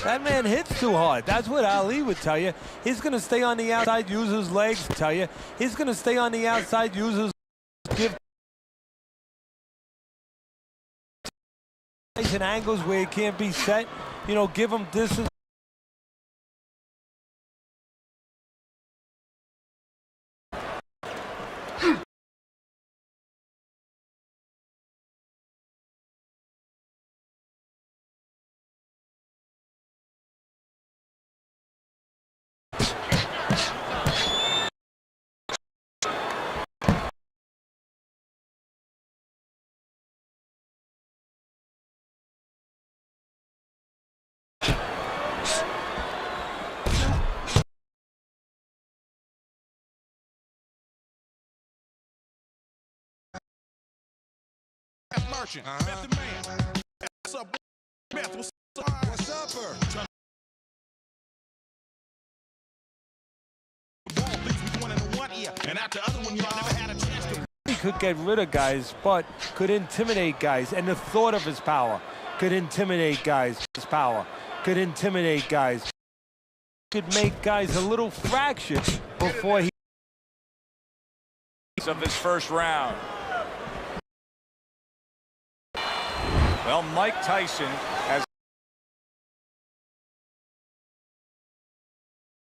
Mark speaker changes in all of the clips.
Speaker 1: That man hits too hard. That's what Ali would tell you. He's going to stay on the outside, use his legs, tell you. He's going to stay on the outside, use his give and angles where he can't be set. You know, give him distance.
Speaker 2: Merchant, Method Man. What's up, Beth? What's up, her? And after other one, y'all never had a chance to.
Speaker 1: He could get rid of guys, but could intimidate guys, and the thought of his power could intimidate guys. His power could intimidate guys. Could make guys a little fraction before he.
Speaker 3: Of this first round. Well, Mike Tyson has.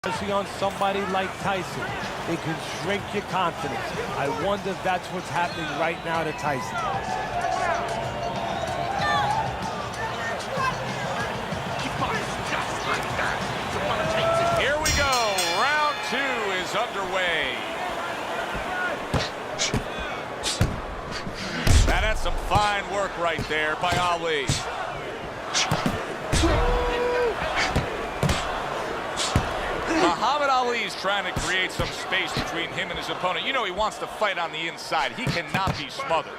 Speaker 1: Especially on somebody like Tyson, it can shrink your confidence. I wonder if that's what's happening right now to Tyson.
Speaker 3: Here we go. Round 2 is underway. That's some fine work right there by Ali. Muhammad Ali is trying to create some space between him and his opponent. You know he wants to fight on the inside. He cannot be smothered.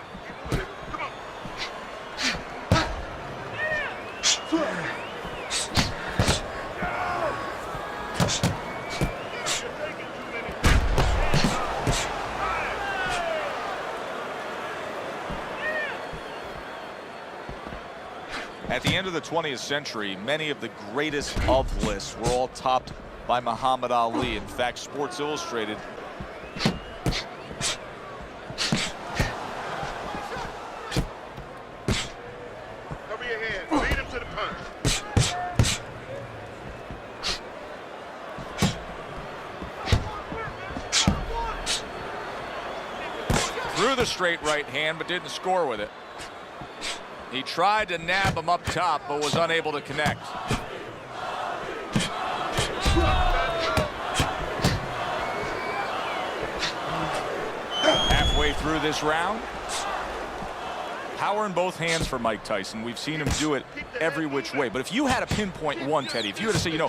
Speaker 3: At the end of the 20th century, many of the greatest of lists were all topped by Muhammad Ali. In fact, Sports Illustrated
Speaker 2: Cover your head. Lead him to the punch.
Speaker 3: threw the straight right hand, but didn't score with it. He tried to nab him up top, but was unable to connect. Halfway through this round, power in both hands for Mike Tyson. We've seen him do it every which way. But if you had to pinpoint one, Teddy, if you were to say, you know,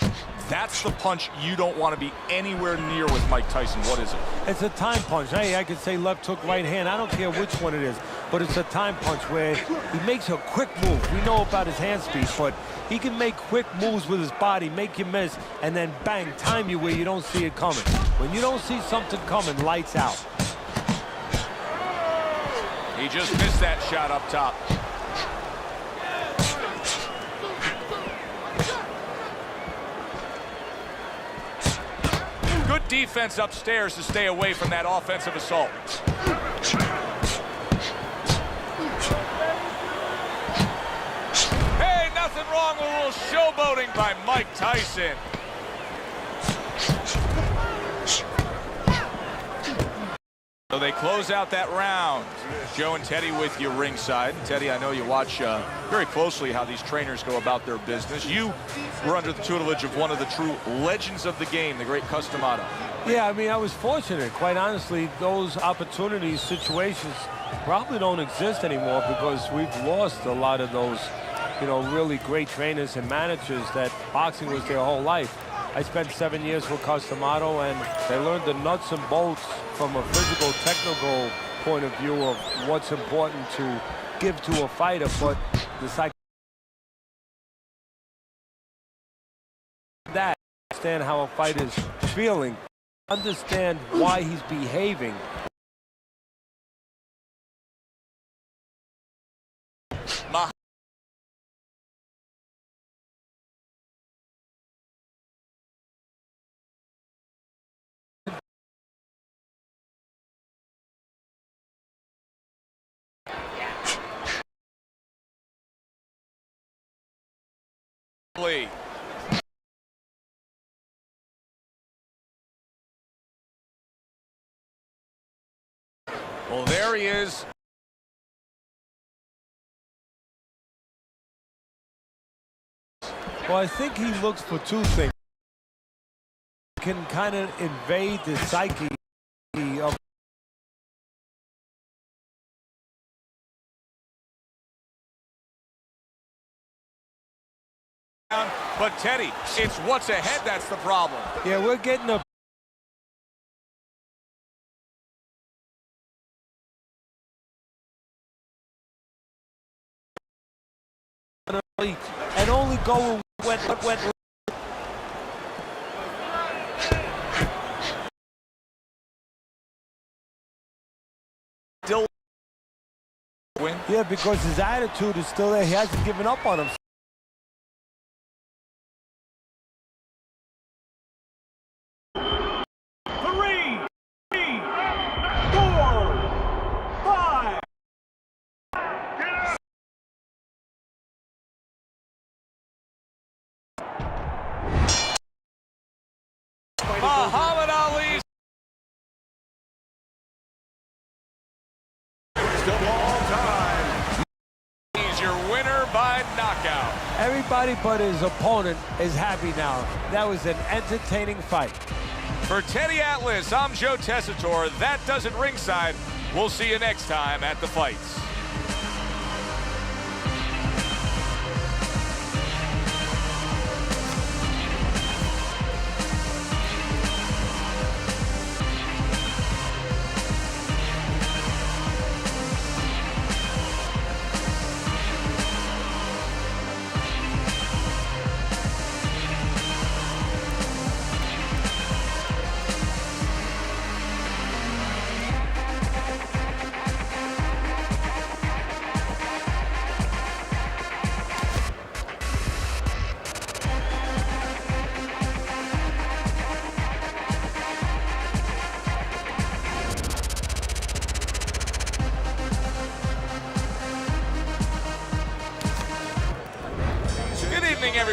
Speaker 3: that's the punch you don't want to be anywhere near with Mike Tyson, what is it?
Speaker 1: It's a time punch. Hey, I could say left hook, right hand. I don't care which one it is, but it's a time punch where he makes a quick move. We know about his hand speed, but he can make quick moves with his body, make you miss, and then bang, time you where you don't see it coming. When you don't see something coming, lights out.
Speaker 3: He just missed that shot up top. Good defense upstairs to stay away from that offensive assault. Hey, nothing wrong with a little showboating by Mike Tyson. So they close out that round. Joe and Teddy with you ringside. Teddy, I know you watch very closely how these trainers go about their business. You were under the tutelage of one of the true legends of the game, the great Customato.
Speaker 1: Yeah, I mean, I was fortunate. Quite honestly, those opportunities, situations probably don't exist anymore because we've lost a lot of those, you know, really great trainers and managers that boxing was their whole life. I spent 7 years with Customato, and they learned the nuts and bolts from a physical, technical point of view of what's important to give to a fighter, but the that understand how a fighter's feeling, understand why he's behaving.
Speaker 3: Lee. Well, there he is.
Speaker 1: Well, I think he looks for two things. Can kind of invade the psyche of
Speaker 3: but Teddy, it's what's ahead that's the problem.
Speaker 1: yeah, we're getting a and only go when
Speaker 3: Still win.
Speaker 1: yeah, because his attitude is still there. He hasn't given up on him.
Speaker 3: Muhammad Ali. Still all time. He's your winner by knockout.
Speaker 1: Everybody but his opponent is happy now. That was an entertaining fight.
Speaker 3: For Teddy Atlas, I'm Joe Tessitore. That does it ringside. We'll see you next time at the fights.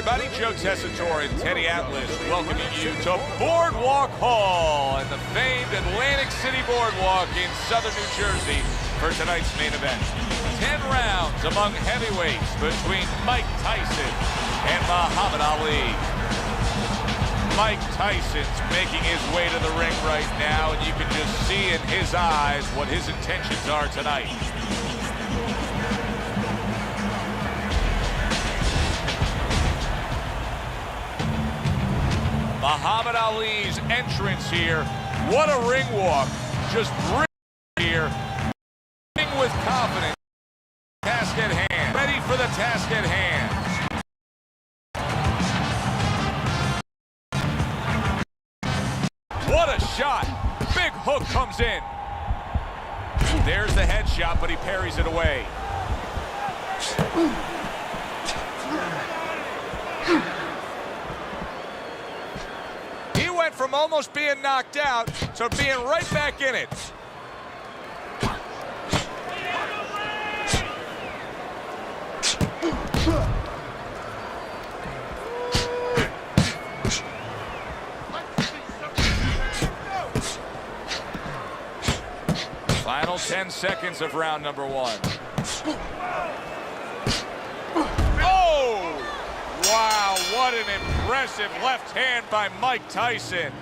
Speaker 3: Everybody, Joe Tessitore and Teddy Atlas welcoming you to Boardwalk Hall and the famed Atlantic City Boardwalk in southern New Jersey for tonight's main event. 10 rounds among heavyweights between Mike Tyson and Muhammad Ali. Mike Tyson's making his way to the ring right now, and you can just see in his eyes what his intentions are tonight. Muhammad Ali's entrance here. What a ring walk. Just bring here. With confidence. Task at hand. Ready for the task at hand. What a shot. Big hook comes in. There's the headshot, but he parries it away. From almost being knocked out to being right back in it. Final 10 seconds of round number one. Oh! Wow, what an impressive left hand by Mike Tyson.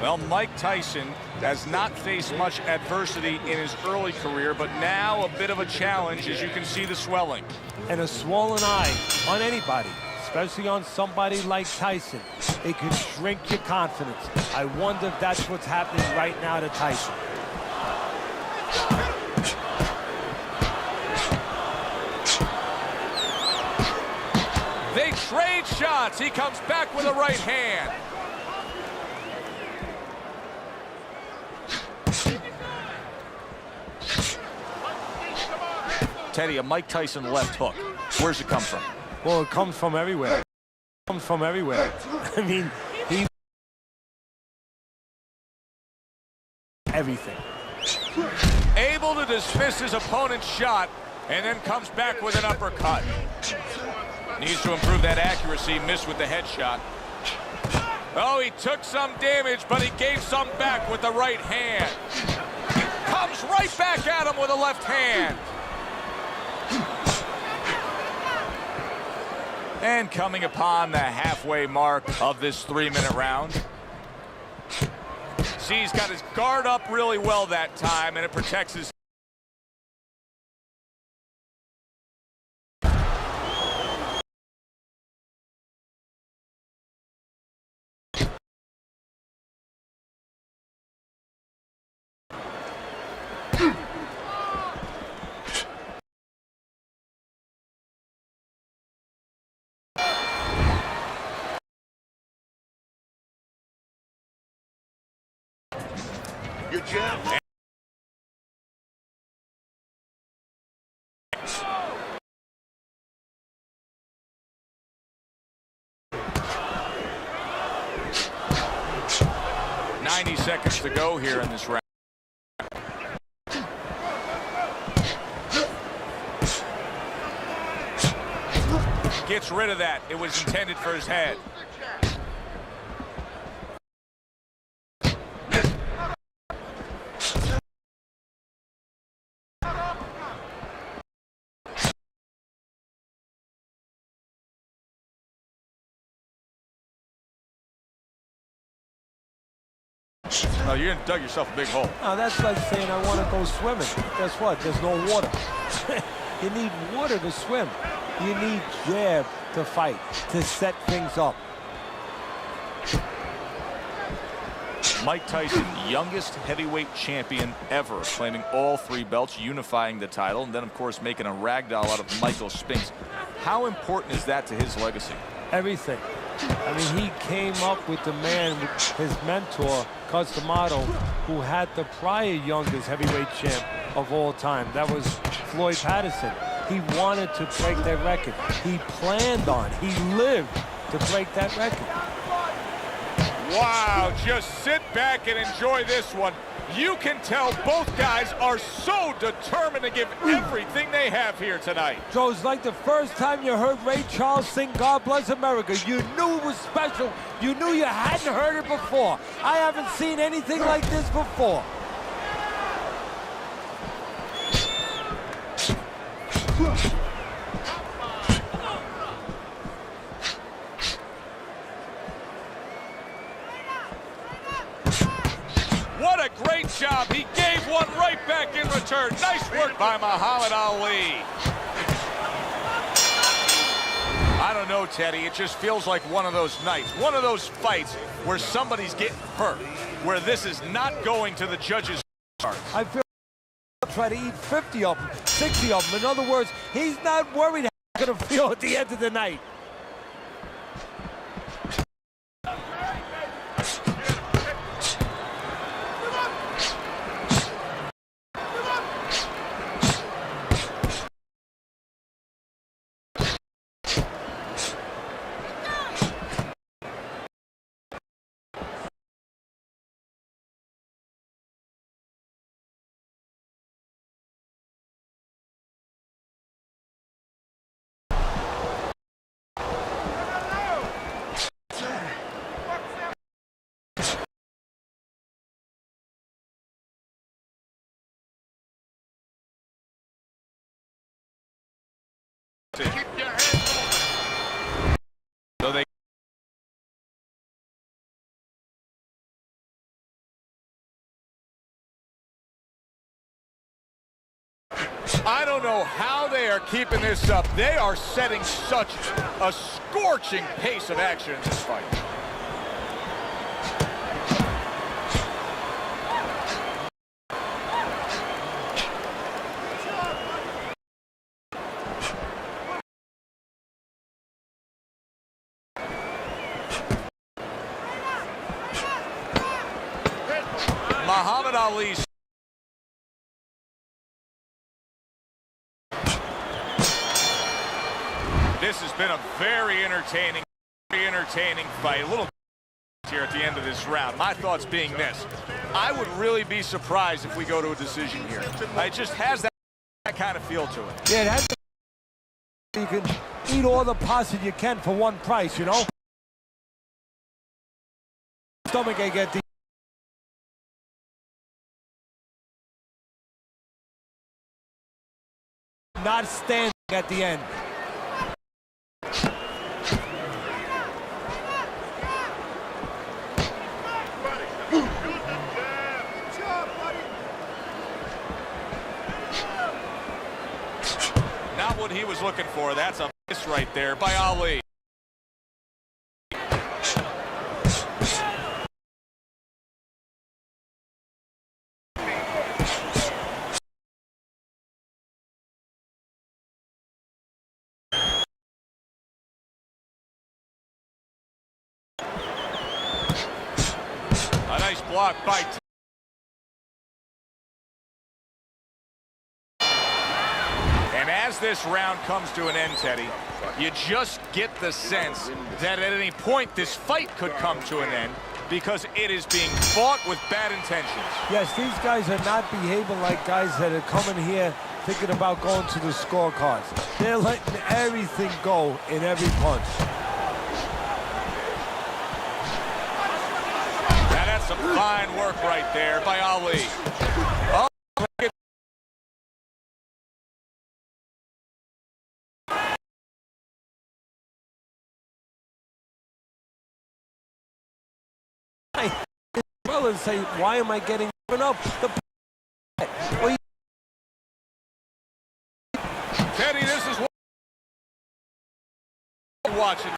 Speaker 3: Well, Mike Tyson has not faced much adversity in his early career, but now a bit of a challenge, as you can see the swelling.
Speaker 1: And a swollen eye on anybody, especially on somebody like Tyson. It could shrink your confidence. I wonder if that's what's happening right now to Tyson. They trade shots. He comes back with a right hand.
Speaker 3: Teddy, a Mike Tyson left hook. Where's it come from?
Speaker 1: Well, it comes from everywhere. It comes from everywhere. I mean, he... everything.
Speaker 3: Able to dismiss his opponent's shot and then comes back with an uppercut. Needs to improve that accuracy. Missed with the headshot. Oh, he took some damage, but he gave some back with the right hand. Comes right back at him with a left hand. And coming upon the halfway mark of this 3-minute round. See, he's got his guard up really well that time, and it protects his.
Speaker 2: Your jab.
Speaker 3: 90 seconds to go here in this round. Gets rid of that. It was intended for his head. Oh, you dug yourself a big hole.
Speaker 1: Now, that's like saying I want to go swimming. Guess what? There's no water. You need water to swim. You need jab to fight, to set things up.
Speaker 3: Mike Tyson, youngest heavyweight champion ever, claiming all 3 belts, unifying the title, and then, of course, making a ragdoll out of Michael Spinks. How important is that to his legacy?
Speaker 1: Everything. I mean, he came up with the man, his mentor, Customato, who had the prior youngest heavyweight champ of all time. That was Floyd Patterson. He wanted to break that record. He planned on, he lived to break that record.
Speaker 3: Wow, just sit back and enjoy this one. You can tell both guys are so determined to give everything they have here tonight.
Speaker 1: So it's like the first time you heard Ray Charles sing God Bless America. You knew it was special. You knew you hadn't heard it before. I haven't seen anything like this before.
Speaker 3: What a great job. He gave one right back in return. Nice work by Muhammad Ali. I don't know, Teddy. It just feels like one of those nights, one of those fights where somebody's getting hurt, where this is not going to the judges' cards.
Speaker 1: I feel like try to eat 50 of them, 60 of them. In other words, he's not worried how he's going to feel at the end of the night.
Speaker 2: Keep your hands on.
Speaker 3: So they I don't know how they are keeping this up. They are setting such a scorching pace of action in this fight. Muhammad Ali. This has been a very entertaining fight. A little here at the end of this round. My thoughts being this: I would really be surprised if we go to a decision here. It just has that kind of feel to it.
Speaker 1: Yeah, it has You can eat all the pasta you can for one price, you know? Stomach ache at the not standing at the end.
Speaker 3: Not what he was looking for. That's a miss right there by Ali. A nice block by And as this round comes to an end, Teddy, you just get the sense that at any point this fight could come to an end because it is being fought with bad intentions.
Speaker 1: Yes, these guys are not behaving like guys that are coming here thinking about going to the scorecards. They're letting everything go in every punch.
Speaker 3: Now that's some fine work right there by Ali. Oh,
Speaker 1: well, and say, why am I getting up? Well,
Speaker 3: Teddy, this is what you're watching.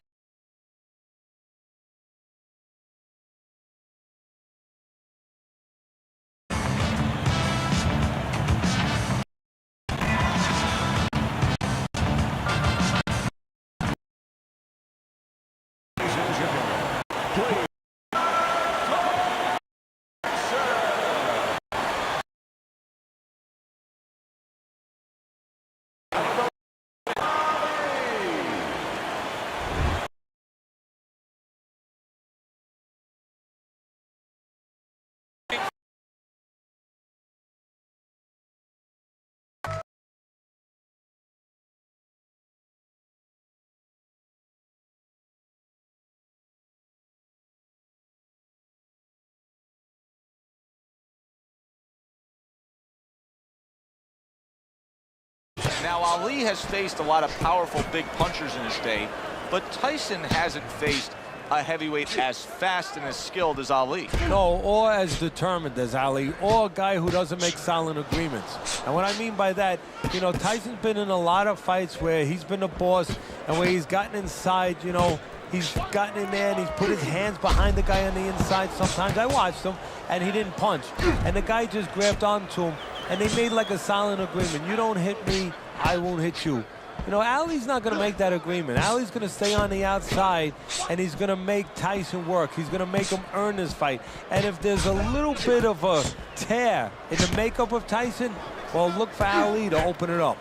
Speaker 3: Now, Ali has faced a lot of powerful big punchers in his day, but Tyson hasn't faced a heavyweight as fast and as skilled as Ali.
Speaker 1: no, or as determined as Ali, or a guy who doesn't make silent agreements. And what I mean by that, you know, Tyson's been in a lot of fights where he's been the boss and where he's gotten inside, you know, he's gotten in there and he's put his hands behind the guy on the inside. Sometimes I watched him and he didn't punch. And the guy just grabbed onto him and they made like a silent agreement. You don't hit me, I won't hit you. You know, Ali's not going to make that agreement. Ali's going to stay on the outside, and he's going to make Tyson work. He's going to make him earn this fight. And if there's a little bit of a tear in the makeup of Tyson, well, look for Ali to open it up.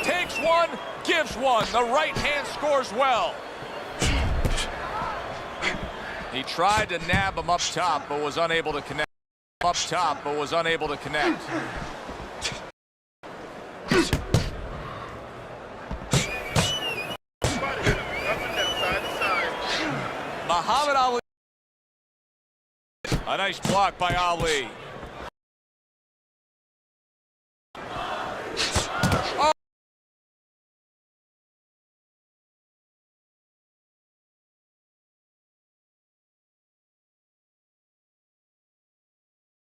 Speaker 3: Takes one, gives one. The right hand scores well. He tried to nab him up top, but was unable to connect. Up top, but was unable to connect. Muhammad Ali. A nice block by Ali. Oh.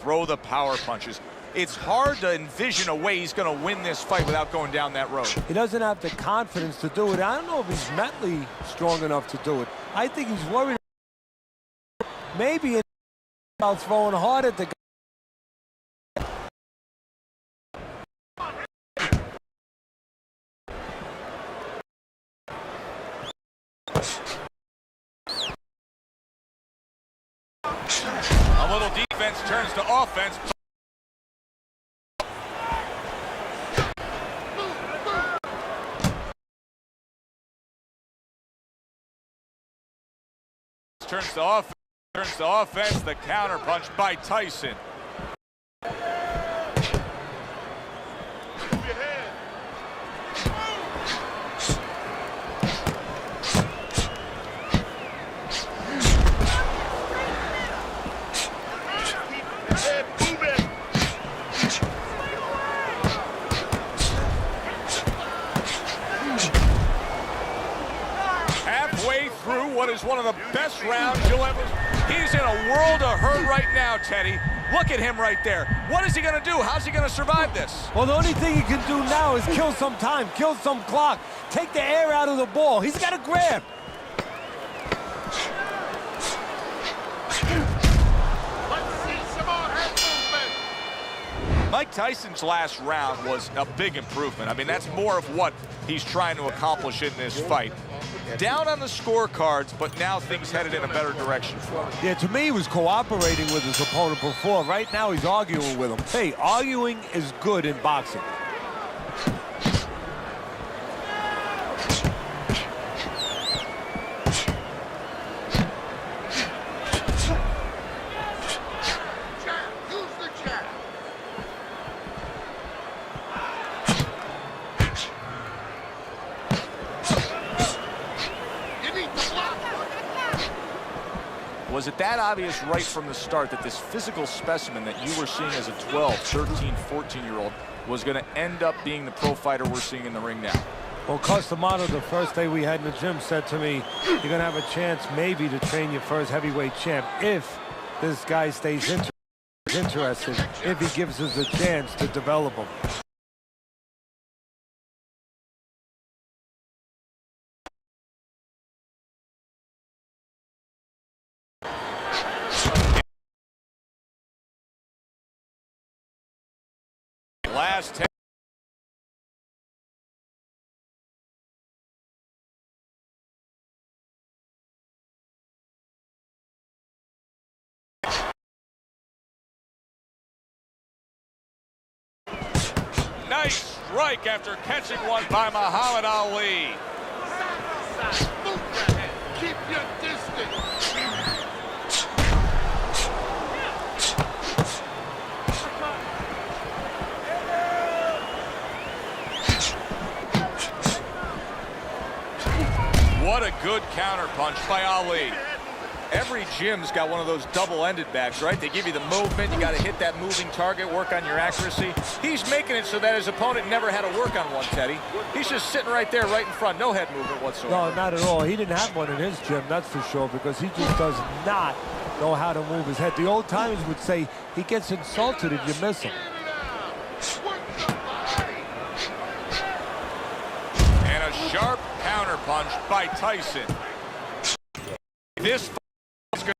Speaker 3: Throw the power punches. It's hard to envision a way he's going to win this fight without going down that road.
Speaker 1: He doesn't have the confidence to do it. I don't know if he's mentally strong enough to do it. I think he's worried maybe about throwing hard at the guy.
Speaker 3: A little defense turns to offense. Turns to offense, the counter punch by Tyson. way through what is one of the best rounds you'll ever. He's in a world of hurt right now, Teddy. Look at him right there. What is he going to do? How's he going to survive this?
Speaker 1: Well, the only thing he can do now is kill some time, kill some clock, take the air out of the ball. He's got to grab.
Speaker 3: Mike Tyson's last round was a big improvement. I mean, that's more of what he's trying to accomplish in this fight. Down on the scorecards, but now things headed in a better direction for him.
Speaker 1: Yeah, to me, he was cooperating with his opponent before. Right now, he's arguing with him. Hey, arguing is good in boxing.
Speaker 3: Was it that obvious right from the start that this physical specimen that you were seeing as a 12, 13, 14-year-old was going to end up being the pro fighter we're seeing in the ring now?
Speaker 1: Well, Customato, the first day we had in the gym, said to me, you're going to have a chance maybe to train your first heavyweight champ if this guy stays interested, if he gives us a chance to develop him.
Speaker 3: Last 10. Nice strike after catching one by Muhammad Ali.
Speaker 2: Keep your distance.
Speaker 3: What a good counterpunch by Ali. Every gym's got one of those double-ended bags, right? They give you the movement, you got to hit that moving target, work on your accuracy. He's making it so that his opponent never had to work on one, Teddy. He's just sitting right there, right in front, no head movement whatsoever.
Speaker 1: No, not at all. He didn't have one in his gym, that's for sure, because he just does not know how to move his head. The old timers would say he gets insulted if you miss him.
Speaker 3: And a sharp counterpunch by Tyson. This is going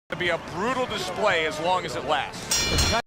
Speaker 3: to be a brutal display as long as it lasts.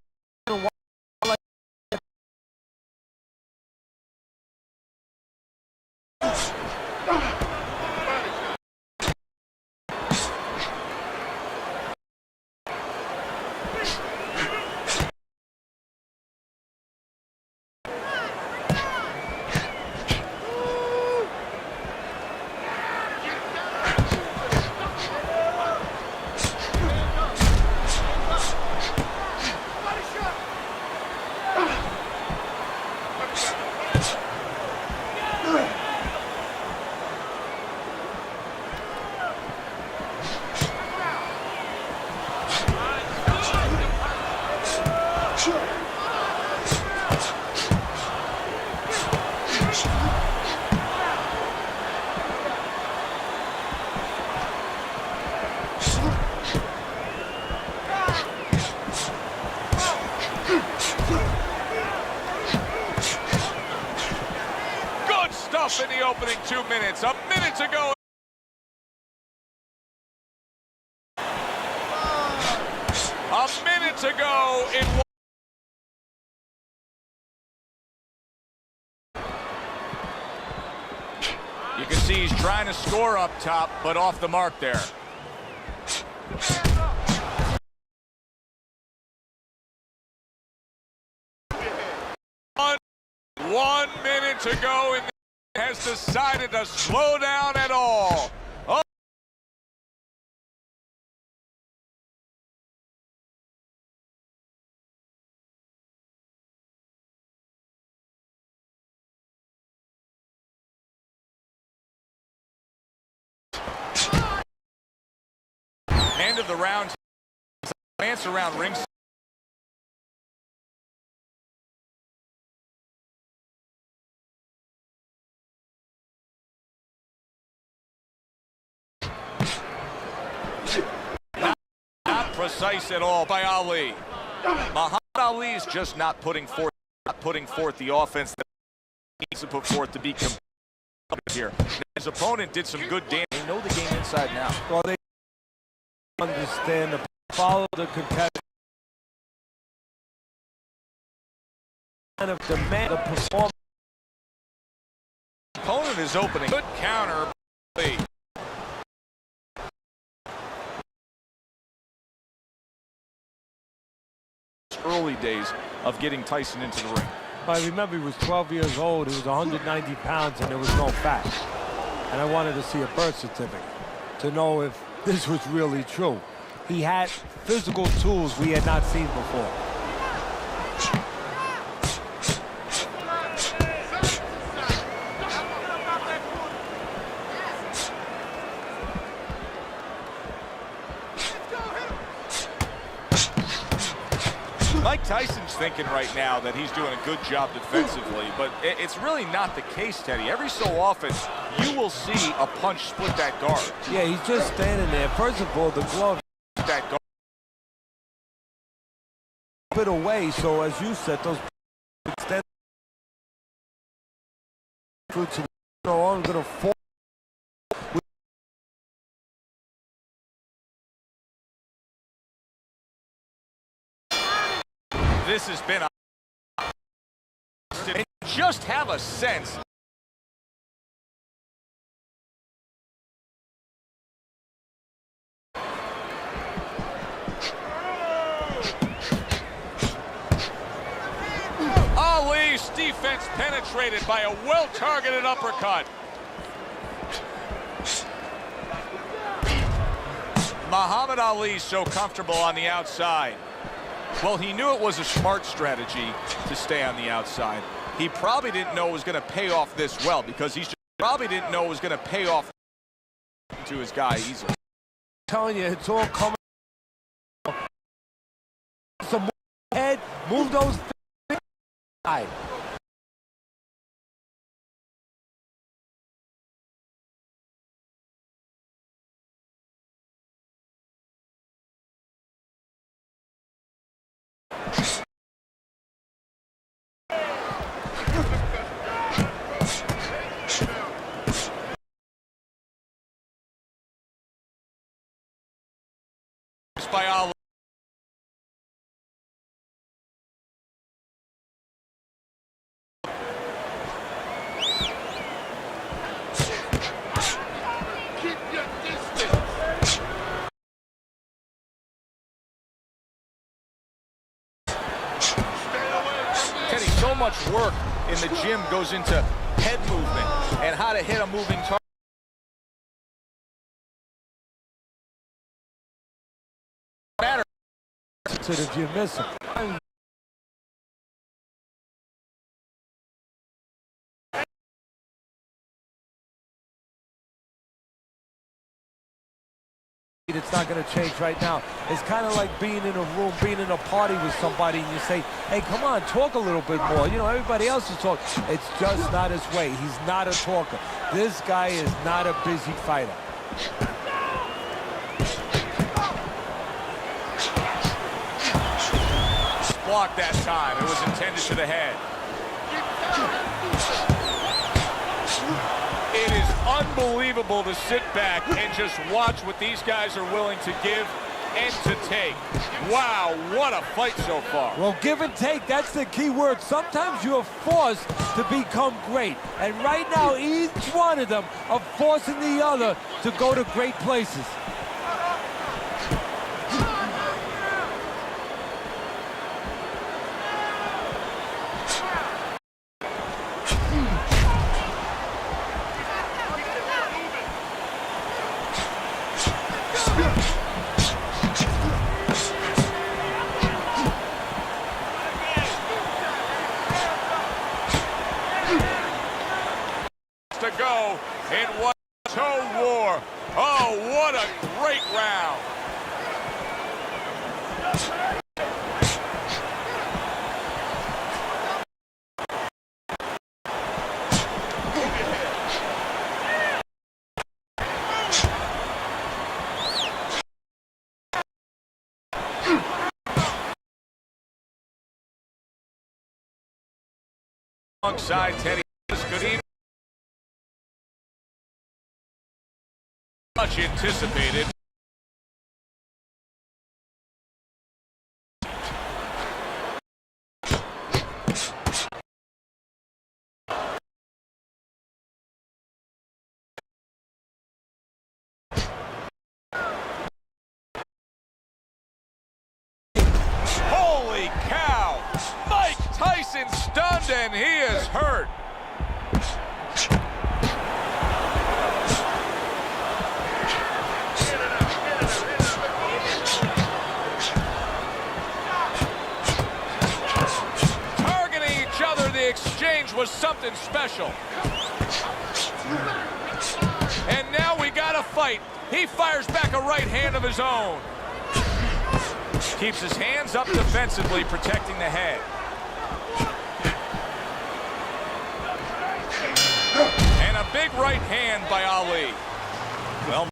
Speaker 3: Good stuff in the opening 2 minutes. A minute to go. A minute to go in one. You can see he's trying to score up top, but off the mark there. One minute to go, and has decided to slow down at all. Oh. End of the round. Glance around ringside. precise at all by Ali. Muhammad Ali is just not putting forth the offense that he needs to put forth to be competitive here. His opponent did some good damage. They know the game inside and out.
Speaker 1: Well, they understand the follow the competitive kind of demand the performance.
Speaker 3: Opponent is opening. Good counter. Early days of getting Tyson into the ring.
Speaker 1: I remember he was 12 years old, he was 190 pounds, and there was no fat. And I wanted to see a birth certificate to know if this was really true. He had physical tools we had not seen before.
Speaker 3: Mike Tyson's thinking right now that he's doing a good job defensively, but it's really not the case, Teddy. Every so often, you will see a punch split that guard.
Speaker 1: Yeah, he's just standing there. First of all, the glove
Speaker 3: That guard.
Speaker 1: a bit away, so as you said, those extend through to the arm, going to fall.
Speaker 3: This has been a... And just have a sense. Ali's defense penetrated by a well-targeted uppercut. Muhammad Ali so comfortable on the outside. Well, he knew it was a smart strategy to stay on the outside. He probably didn't know it was going to pay off this well because probably didn't know it was going to pay off to his guy easily.
Speaker 1: I'm telling you, it's all coming. Some head, move those side.
Speaker 3: By Ali.
Speaker 2: Keep your distance.
Speaker 3: Teddy, so much work in the gym goes into head movement and how to hit a moving target.
Speaker 1: If you miss him. It's not going to change right now. It's kind of like being in a room, being in a party with somebody, and you say, hey, come on, talk a little bit more. You know, everybody else is talking. It's just not his way. He's not a talker. This guy is not a busy fighter.
Speaker 3: Blocked that time. It was intended to the head. It is unbelievable to sit back and just watch what these guys are willing to give and to take. Wow, what a fight so far.
Speaker 1: Well, give and take, that's the key word. Sometimes you're forced to become great. And right now, each one of them are forcing the other to go to great places.
Speaker 3: To go in one toe war. Oh, what a great round. alongside Teddy. Good evening. Much anticipated. Holy cow! Mike Tyson stunned and he is hurt. Targeting each other, the exchange was something special. And now we got a fight. He fires back a right hand of his own. Keeps his hands up defensively, protecting the head. And a big right hand by Ali. Well,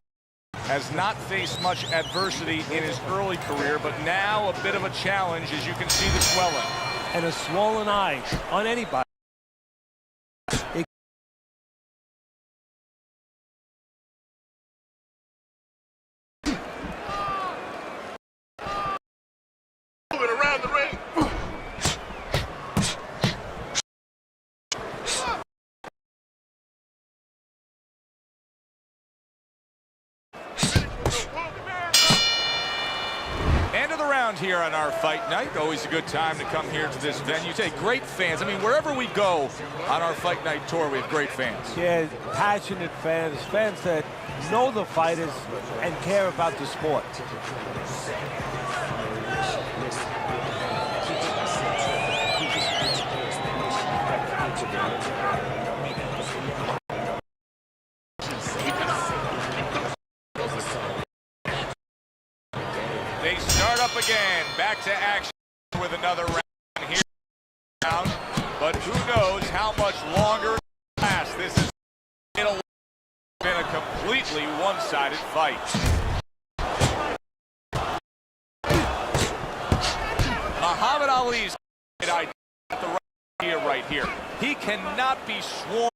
Speaker 3: has not faced much adversity in his early career, but now a bit of a challenge, as you can see the swelling.
Speaker 1: And a swollen eye on anybody.
Speaker 2: Around the ring.
Speaker 3: End of the round here on our fight night. Always a good time to come here to this venue. Take great fans. I mean, wherever we go on our fight night tour, we have great fans.
Speaker 1: Yeah, passionate fans, fans that know the fighters and care about the sport.
Speaker 3: They start up again, back to action with another round here. But who knows how much longer it lasts. This has been a completely one-sided fight. Muhammad Ali's at the right here. He cannot be sworn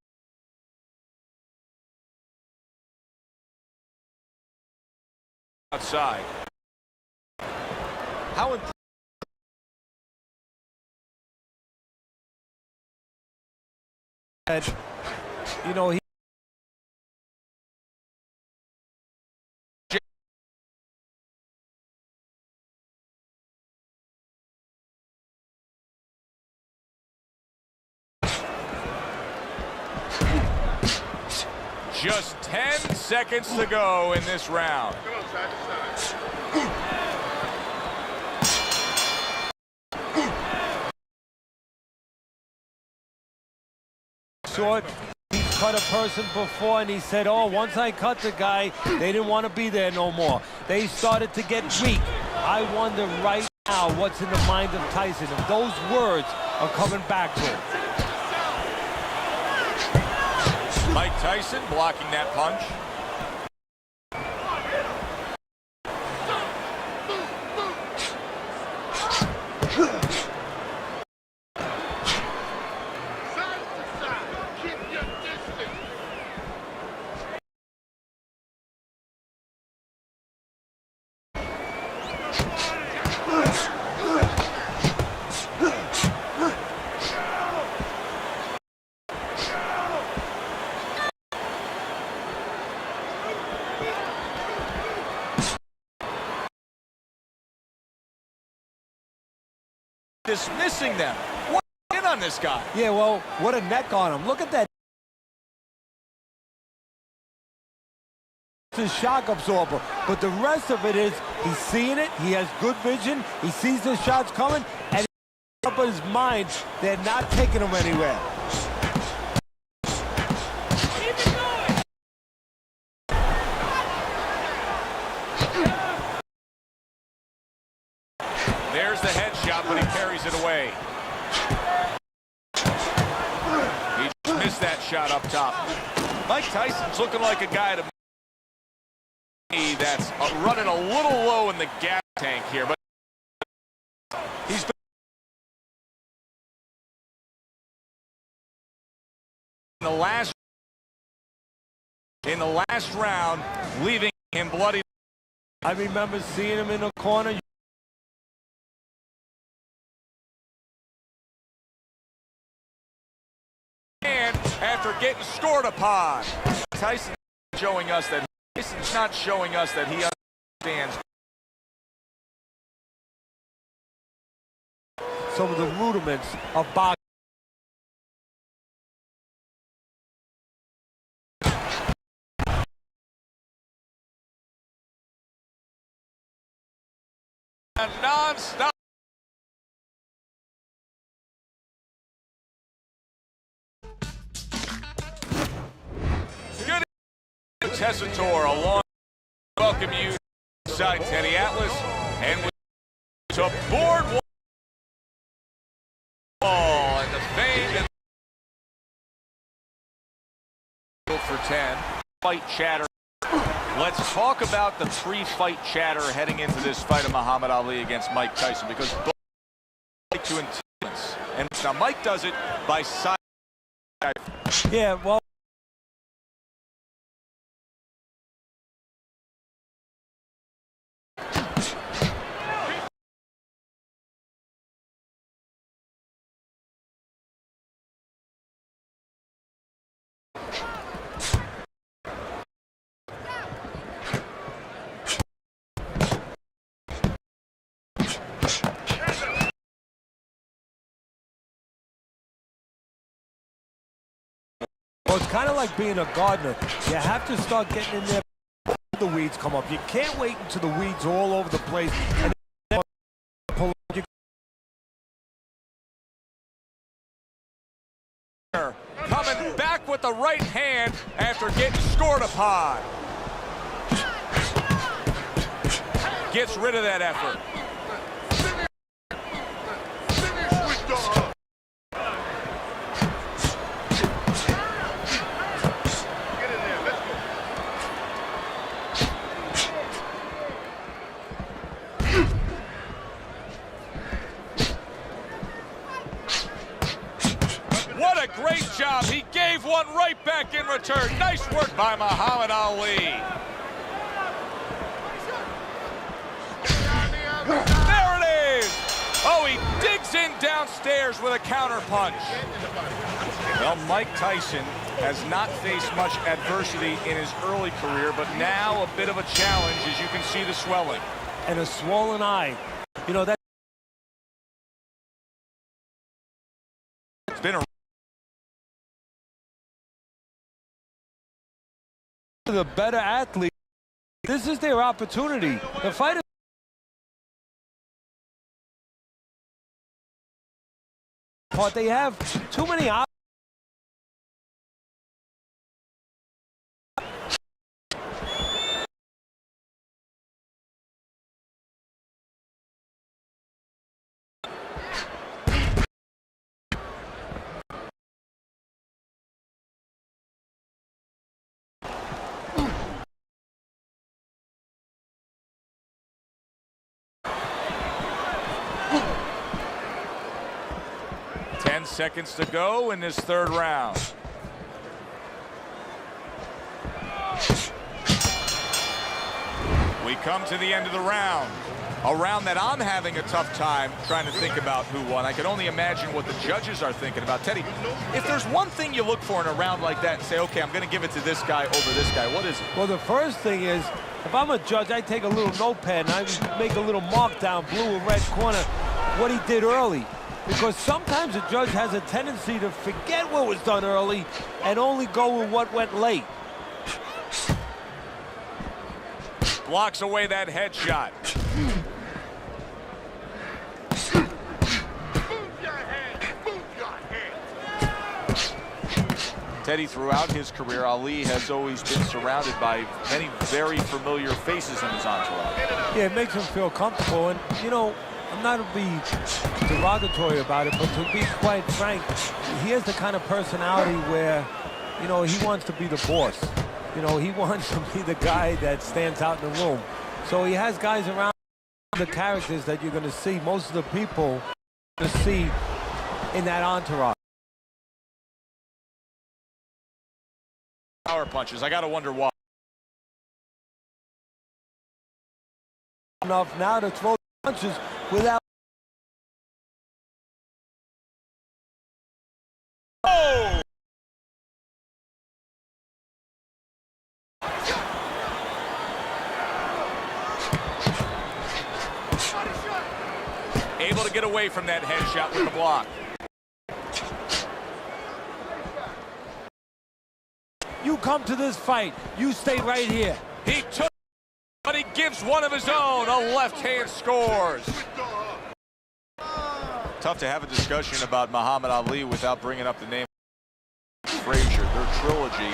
Speaker 3: outside. How important?
Speaker 1: You know, he
Speaker 3: just 10 seconds to go in this round.
Speaker 1: short. He's cut a person before, and he said, oh, once I cut the guy, they didn't want to be there no more. They started to get weak. I wonder right now what's in the mind of Tyson, if those words are coming back to him.
Speaker 3: Mike Tyson blocking that punch. Dismissing them. What in on this guy?
Speaker 1: Yeah, well, what a neck on him. Look at that. It's a shock absorber. But the rest of it is he's seeing it. He has good vision. He sees the shots coming. And up in his mind, they're not taking him anywhere.
Speaker 3: There's the headshot, but he carries it away. He just missed that shot up top. Mike Tyson's looking like a guy to me that's running a little low in the gas tank here, but he's been in the last round, leaving him bloody.
Speaker 1: I remember seeing him in the corner.
Speaker 3: And after getting scored upon, Tyson's not showing us that he understands
Speaker 1: some of the rudiments of boxing.
Speaker 3: Non-stop. Good evening, Tessitore, along welcome you inside Teddy Atlas and to Boardwalk and the famed for 10 fight chatter. Let's talk about the pre-fight chatter heading into this fight of Muhammad Ali against Mike Tyson, because both like to intense, and now Mike does it by side.
Speaker 1: Yeah, well. Well, it's kind of like being a gardener. You have to start getting in there before the weeds come up. You can't wait until the weeds are all over the place. And then pull up.
Speaker 3: Coming back with the right hand after getting scored upon. Gets rid of that effort. What a great job. He gave one right back in return. Nice work by Muhammad Ali. There it is. Oh, he digs in downstairs with a counter punch. Well, Mike Tyson has not faced much adversity in his early career, but now a bit of a challenge, as you can see the swelling.
Speaker 1: And a swollen eye. You know, that's
Speaker 3: been a
Speaker 1: the better athlete. This is their opportunity. The fighter. But they have too many options.
Speaker 3: Seconds to go in this third round. We come to the end of the round. A round that I'm having a tough time trying to think about who won. I can only imagine what the judges are thinking about. Teddy, if there's one thing you look for in a round like that and say, okay, I'm going to give it to this guy over this guy, what is it?
Speaker 1: Well, the first thing is, if I'm a judge, I take a little notepad and I make a little mark down blue or red corner what he did early. Because sometimes a judge has a tendency to forget what was done early and only go with what went late.
Speaker 3: Blocks away that headshot. Teddy, throughout his career, Ali has always been surrounded by many very familiar faces in his entourage.
Speaker 1: Yeah, it makes him feel comfortable. And, you know, I'm not to be derogatory about it, but to be quite frank, he has the kind of personality where, you know, he wants to be the boss. You know, he wants to be the guy that stands out in the room. So he has guys around the characters that you're going to see, most of the people to see in that entourage.
Speaker 3: power punches. I got to wonder why.
Speaker 1: Enough now to throw punches without.
Speaker 3: Oh! Able to get away from that headshot with the block.
Speaker 1: You come to this fight, you stay right here.
Speaker 3: He took, but he gives one of his own. A left hand scores. Tough to have a discussion about Muhammad Ali without bringing up the name Frazier. Their trilogy,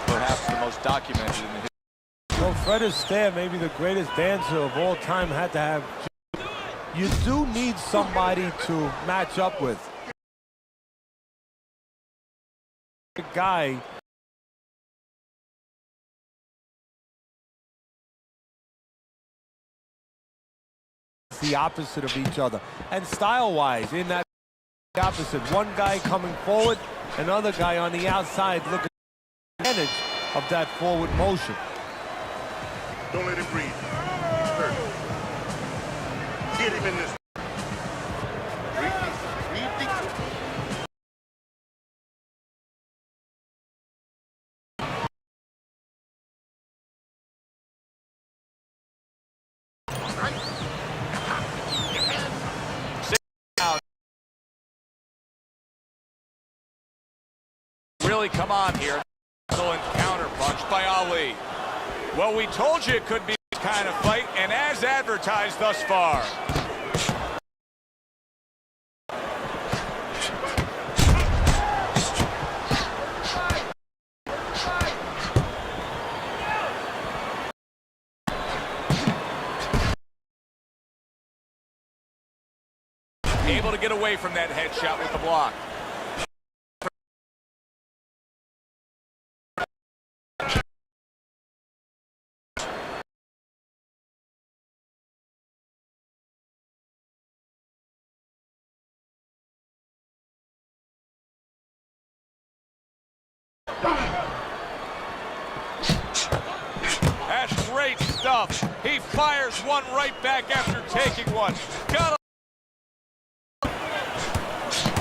Speaker 3: perhaps the most documented in the history.
Speaker 1: Well, Fred Astaire, maybe the greatest dancer of all time, had to have. You do need somebody to match up with. The guy. The opposite of each other, and style-wise, in that opposite, one guy coming forward, another guy on the outside looking at the advantage of that forward motion.
Speaker 2: Don't let it breathe. Hurt. Get him in this.
Speaker 3: Really come on here. Excellent counter punch by Ali. Well, we told you it could be this kind of fight, and as advertised thus far. Able to get away from that headshot with the block. That's great stuff. He fires one right back after taking one. Got